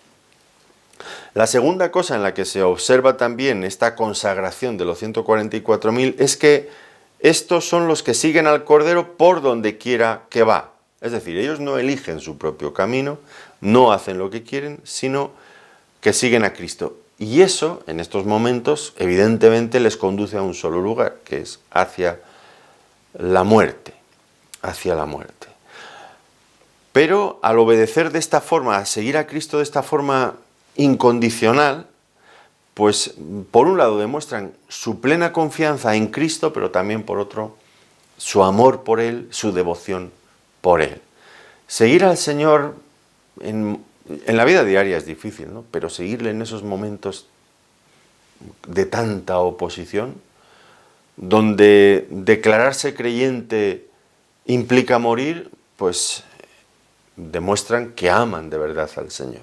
A: La segunda cosa en la que se observa también esta consagración de los 144.000 es que estos son los que siguen al Cordero por donde quiera que va. Es decir, ellos no eligen su propio camino, no hacen lo que quieren, sino que siguen a Cristo. Y eso, en estos momentos, evidentemente les conduce a un solo lugar, que es hacia la muerte, hacia la muerte. Pero al obedecer de esta forma, a seguir a Cristo de esta forma incondicional, pues por un lado demuestran su plena confianza en Cristo, pero también por otro su amor por Él, su devoción por Él. Seguir al Señor en la vida diaria es difícil, ¿no? Pero seguirle en esos momentos de tanta oposición, donde declararse creyente implica morir, pues demuestran que aman de verdad al Señor.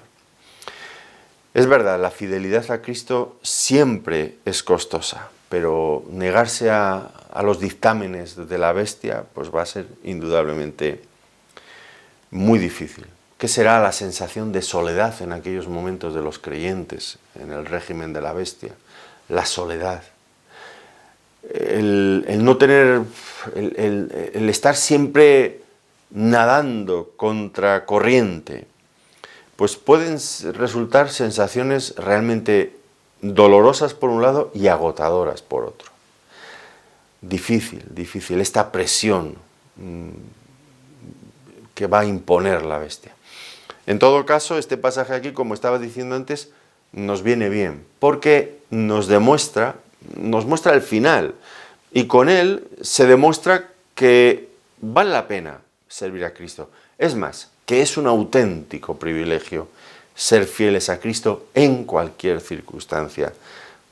A: Es verdad, la fidelidad a Cristo siempre es costosa, pero negarse a los dictámenes de la bestia, pues va a ser indudablemente muy difícil. ¿Qué será la sensación de soledad en aquellos momentos de los creyentes en el régimen de la bestia? La soledad. El no tener, el estar siempre nadando contra corriente, pues pueden resultar sensaciones realmente dolorosas por un lado y agotadoras por otro. Difícil, esta presión que va a imponer la bestia. En todo caso, este pasaje aquí, como estaba diciendo antes, nos viene bien, porque nos muestra el final, y con él se demuestra que vale la pena servir a Cristo. Es más, que es un auténtico privilegio ser fieles a Cristo en cualquier circunstancia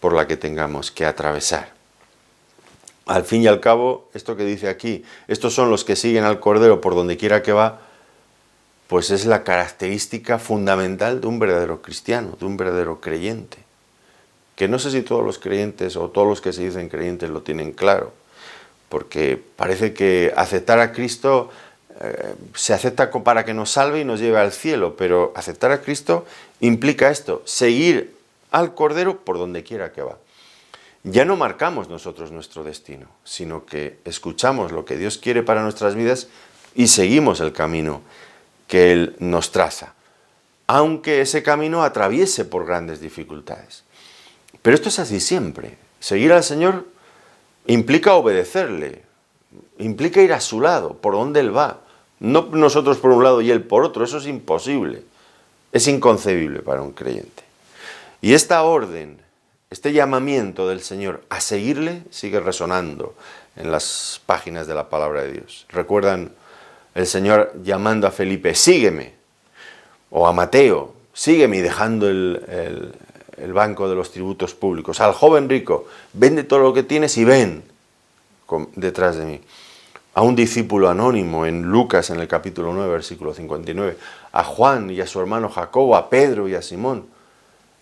A: por la que tengamos que atravesar. Al fin y al cabo, esto que dice aquí, estos son los que siguen al Cordero por donde quiera que va, pues es la característica fundamental de un verdadero cristiano, de un verdadero creyente. Que no sé si todos los creyentes o todos los que se dicen creyentes lo tienen claro, porque parece que aceptar a Cristo se acepta para que nos salve y nos lleve al cielo, pero aceptar a Cristo implica esto, seguir al Cordero por donde quiera que va. Ya no marcamos nosotros nuestro destino, sino que escuchamos lo que Dios quiere para nuestras vidas y seguimos el camino que Él nos traza, aunque ese camino atraviese por grandes dificultades. Pero esto es así siempre. Seguir al Señor implica obedecerle, implica ir a su lado, por donde Él va. No nosotros por un lado y Él por otro, eso es imposible, es inconcebible para un creyente. Y esta orden, este llamamiento del Señor a seguirle sigue resonando en las páginas de la palabra de Dios. ¿Recuerdan el Señor llamando a Felipe, sígueme? O a Mateo, sígueme, y dejando el banco de los tributos públicos. Al joven rico, vende todo lo que tienes y ven detrás de mí. A un discípulo anónimo en Lucas, en el capítulo 9, versículo 59. A Juan y a su hermano Jacobo, a Pedro y a Simón.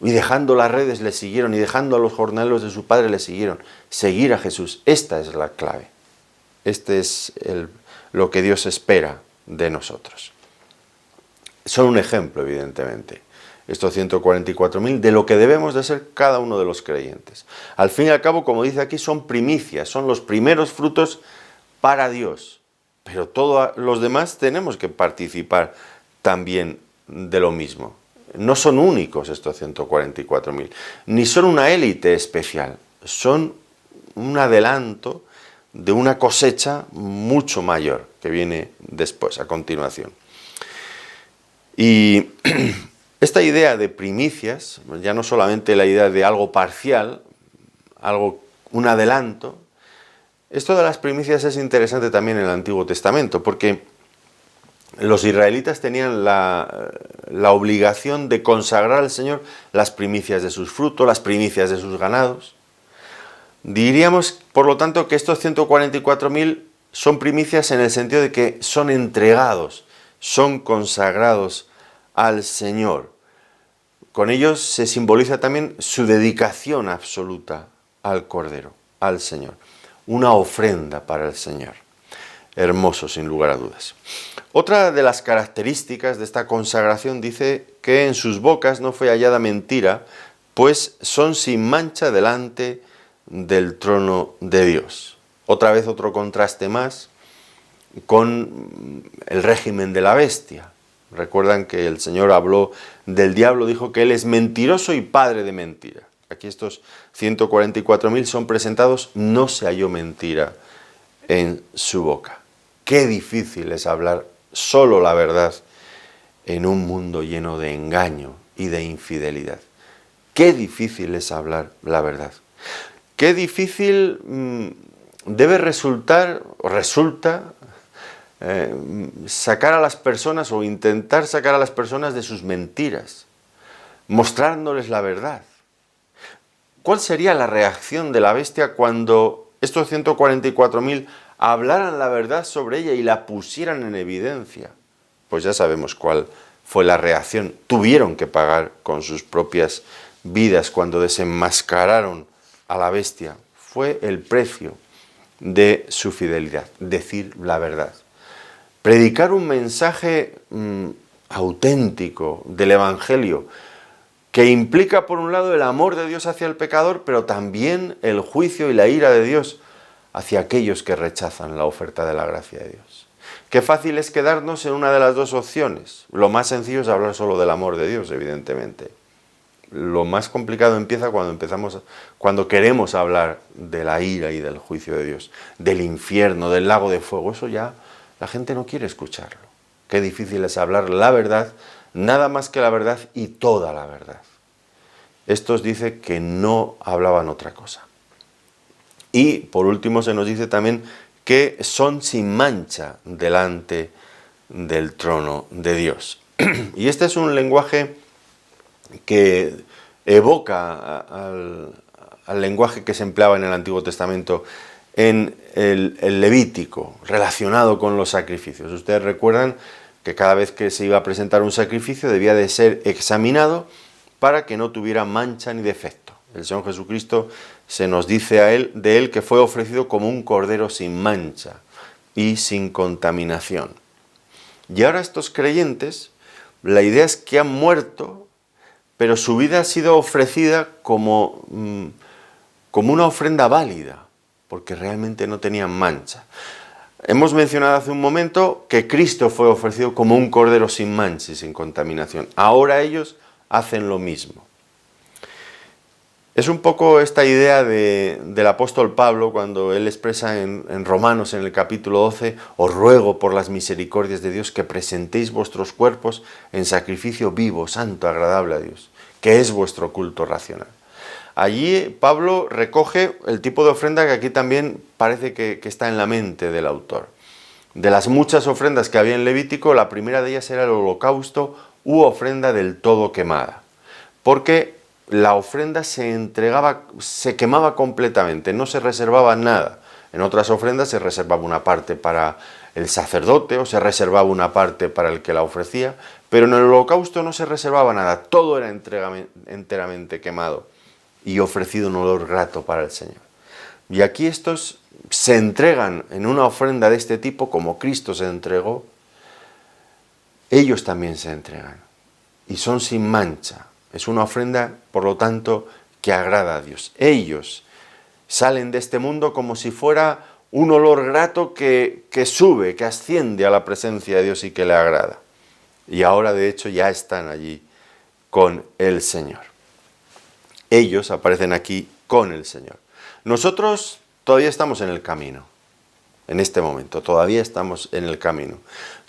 A: Y dejando las redes le siguieron, y dejando a los jornaleros de su padre le siguieron. Seguir a Jesús, esta es la clave. Este es lo que Dios espera de nosotros. Son un ejemplo, evidentemente, estos 144.000, de lo que debemos de ser cada uno de los creyentes. Al fin y al cabo, como dice aquí, son primicias, son los primeros frutos para Dios. Pero todos los demás tenemos que participar también de lo mismo. No son únicos estos 144.000, ni son una élite especial, son un adelanto de una cosecha mucho mayor que viene después, a continuación. Y esta idea de primicias, ya no solamente la idea de algo parcial, un adelanto, esto de las primicias es interesante también en el Antiguo Testamento, porque los israelitas tenían la obligación de consagrar al Señor las primicias de sus frutos, las primicias de sus ganados. Diríamos, por lo tanto, que estos 144.000 son primicias en el sentido de que son entregados, son consagrados al Señor. Con ellos se simboliza también su dedicación absoluta al Cordero, al Señor. Una ofrenda para el Señor. Hermoso, sin lugar a dudas. Otra de las características de esta consagración dice que en sus bocas no fue hallada mentira, pues son sin mancha delante del trono de Dios. Otra vez otro contraste más con el régimen de la bestia. Recuerdan que el Señor habló del diablo, dijo que él es mentiroso y padre de mentira. Aquí estos 144.000 son presentados, no se halló mentira en su boca. Qué difícil es hablar solo la verdad en un mundo lleno de engaño y de infidelidad. Qué difícil es hablar la verdad. Qué difícil debe resulta sacar a las personas o intentar sacar a las personas de sus mentiras, mostrándoles la verdad. ¿Cuál sería la reacción de la bestia cuando estos 144.000 hablaran la verdad sobre ella y la pusieran en evidencia? Pues ya sabemos cuál fue la reacción. Tuvieron que pagar con sus propias vidas cuando desenmascararon a la bestia. Fue el precio de su fidelidad, decir la verdad. Predicar un mensaje auténtico del Evangelio, que implica por un lado el amor de Dios hacia el pecador, pero también el juicio y la ira de Dios hacia aquellos que rechazan la oferta de la gracia de Dios. Qué fácil es quedarnos en una de las dos opciones. Lo más sencillo es hablar solo del amor de Dios, evidentemente. Lo más complicado empieza cuando queremos hablar de la ira y del juicio de Dios, del infierno, del lago de fuego. Eso ya la gente no quiere escucharlo. Qué difícil es hablar la verdad, nada más que la verdad y toda la verdad. Estos dice que no hablaban otra cosa. Y por último se nos dice también que son sin mancha delante del trono de Dios. Y este es un lenguaje que evoca al lenguaje que se empleaba en el Antiguo Testamento en el Levítico, relacionado con los sacrificios. Ustedes recuerdan que cada vez que se iba a presentar un sacrificio debía de ser examinado para que no tuviera mancha ni defecto. El Señor Jesucristo se nos dice de él que fue ofrecido como un cordero sin mancha y sin contaminación. Y ahora estos creyentes, la idea es que han muerto, pero su vida ha sido ofrecida como una ofrenda válida, porque realmente no tenían mancha. Hemos mencionado hace un momento que Cristo fue ofrecido como un cordero sin mancha y sin contaminación. Ahora ellos hacen lo mismo. Es un poco esta idea del apóstol Pablo cuando él expresa en Romanos en el capítulo 12: os ruego por las misericordias de Dios que presentéis vuestros cuerpos en sacrificio vivo, santo, agradable a Dios, que es vuestro culto racional. Allí Pablo recoge el tipo de ofrenda que aquí también parece que está en la mente del autor. De las muchas ofrendas que había en Levítico, la primera de ellas era el holocausto u ofrenda del todo quemada, porque la ofrenda se quemaba completamente, no se reservaba nada. En otras ofrendas se reservaba una parte para el sacerdote o se reservaba una parte para el que la ofrecía, pero en el holocausto no se reservaba nada, todo era enteramente quemado y ofrecido un olor grato para el Señor. Y aquí estos se entregan en una ofrenda de este tipo, como Cristo se entregó, ellos también se entregan y son sin mancha. Es una ofrenda, por lo tanto, que agrada a Dios. Ellos salen de este mundo como si fuera un olor grato que sube, que asciende a la presencia de Dios y que le agrada. Y ahora, de hecho, ya están allí con el Señor. Ellos aparecen aquí con el Señor. Nosotros todavía estamos en el camino. En este momento, todavía estamos en el camino.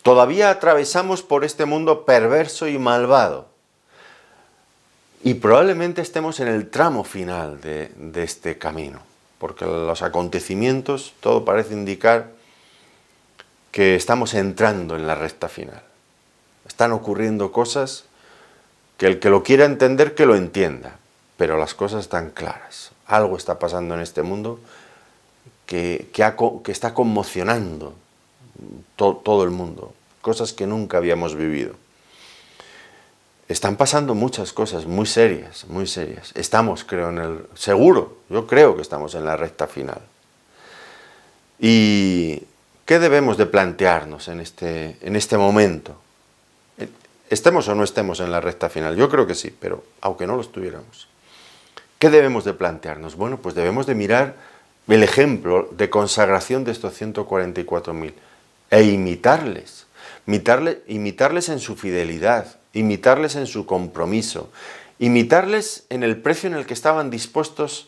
A: Todavía atravesamos por este mundo perverso y malvado. Y probablemente estemos en el tramo final de este camino, porque los acontecimientos, todo parece indicar que estamos entrando en la recta final. Están ocurriendo cosas que el que lo quiera entender, que lo entienda, pero las cosas están claras. Algo está pasando en este mundo que está conmocionando todo el mundo, cosas que nunca habíamos vivido. Están pasando muchas cosas muy serias, muy serias. Estamos, yo creo que estamos en la recta final. ¿Y qué debemos de plantearnos en este momento? Estemos o no estemos en la recta final, yo creo que sí, pero aunque no lo estuviéramos. ¿Qué debemos de plantearnos? Bueno, pues debemos de mirar el ejemplo de consagración de estos 144.000 e imitarles en su fidelidad, imitarles en su compromiso, imitarles en el precio en el que estaban dispuestos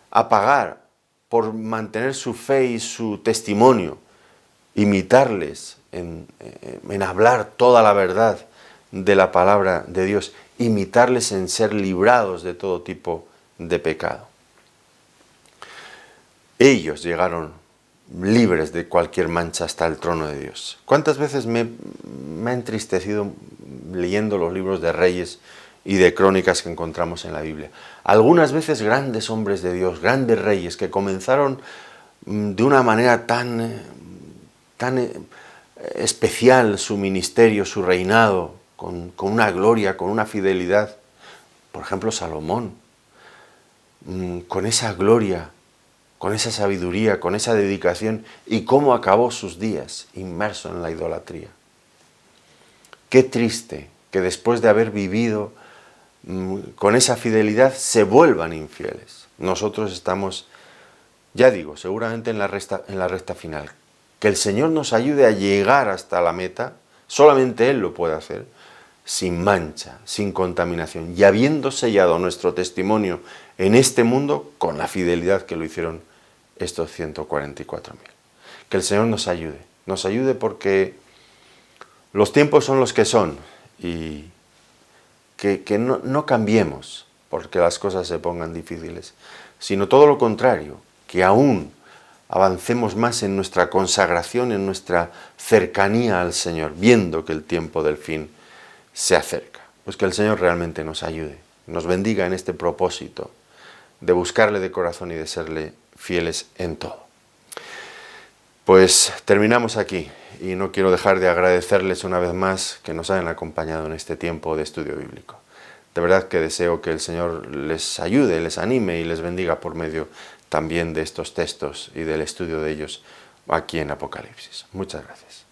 A: a pagar por mantener su fe y su testimonio, imitarles en hablar toda la verdad de la palabra de Dios, imitarles en ser librados de todo tipo de pecado. Ellos llegaron libres de cualquier mancha hasta el trono de Dios. ¿Cuántas veces me ha entristecido leyendo los libros de Reyes y de Crónicas que encontramos en la Biblia? Algunas veces grandes hombres de Dios, grandes reyes que comenzaron de una manera tan especial su ministerio, su reinado, con una gloria, con una fidelidad. Por ejemplo, Salomón, con esa gloria, con esa sabiduría, con esa dedicación, y cómo acabó sus días inmerso en la idolatría. Qué triste que después de haber vivido con esa fidelidad se vuelvan infieles. Nosotros estamos, ya digo, seguramente en la recta final. Que el Señor nos ayude a llegar hasta la meta, solamente Él lo puede hacer, sin mancha, sin contaminación, y habiendo sellado nuestro testimonio en este mundo con la fidelidad que lo hicieron estos 144.000. Que el Señor nos ayude porque los tiempos son los que son, y que no cambiemos porque las cosas se pongan difíciles, sino todo lo contrario, que aún avancemos más en nuestra consagración, en nuestra cercanía al Señor, viendo que el tiempo del fin se acerca. Pues que el Señor realmente nos ayude, nos bendiga en este propósito de buscarle de corazón y de serle fieles en todo. Pues terminamos aquí y no quiero dejar de agradecerles una vez más que nos hayan acompañado en este tiempo de estudio bíblico. De verdad que deseo que el Señor les ayude, les anime y les bendiga por medio también de estos textos y del estudio de ellos aquí en Apocalipsis. Muchas gracias.